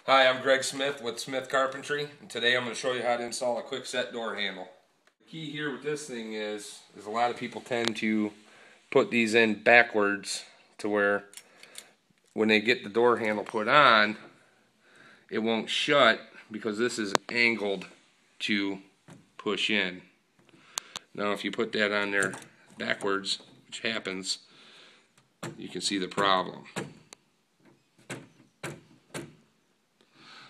Hi, I'm Greg Smith with Smith Carpentry, and today I'm going to show you how to install a quick-set door handle. The key here with this thing is a lot of people tend to put these in backwards to where when they get the door handle put on, it won't shut because this is angled to push in. Now if you put that on there backwards, which happens, you can see the problem.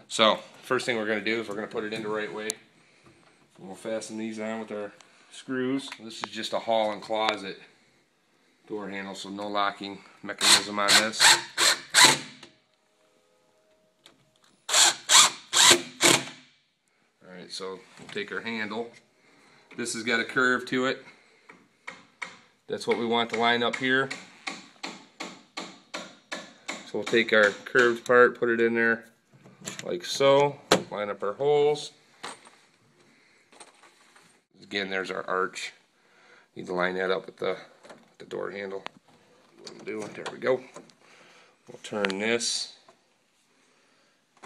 So, first thing we're going to do is we're going to put it in the right way. We'll fasten these on with our screws. This is just a hall and closet door handle, so no locking mechanism on this. Alright, so we'll take our handle. This has got a curve to it. That's what we want to line up here. So we'll take our curved part, put it in there like so, line up our holes. Again, there's our arch. Need to line that up with the door handle. There we go. We'll turn this.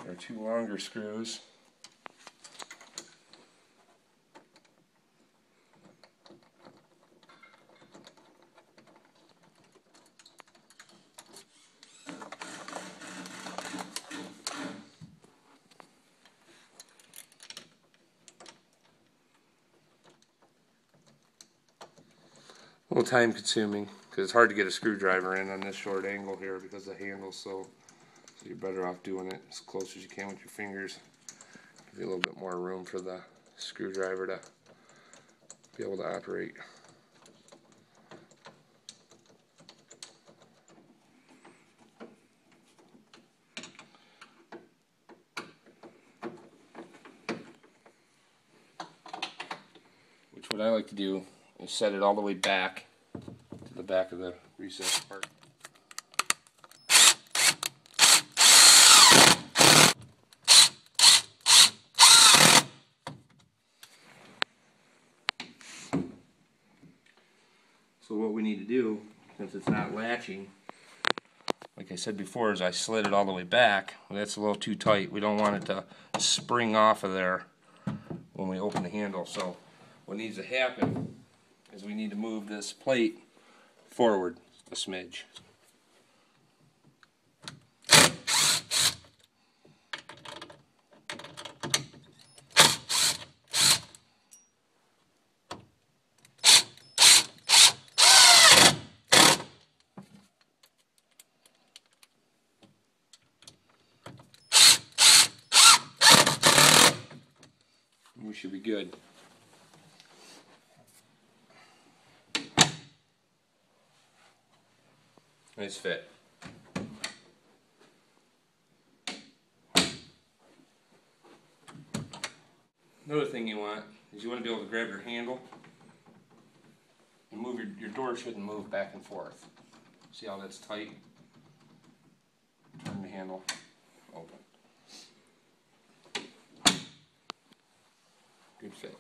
Our two longer screws. A little time consuming because it's hard to get a screwdriver in on this short angle here because the handle's so you're better off doing it as close as you can with your fingers. Give you a little bit more room for the screwdriver to be able to operate. What I like to do is set it all the way back to the back of the recessed part. So what we need to do, since it's not latching, like I said before, is I slid it all the way back. Well, that's a little too tight. We don't want it to spring off of there when we open the handle. So what needs to happen is we need to move this plate forward a smidge. We should be good. Nice fit. Another thing you want is you want to be able to grab your handle and move your door shouldn't move back and forth. See how that's tight? Turn the handle open. Good fit.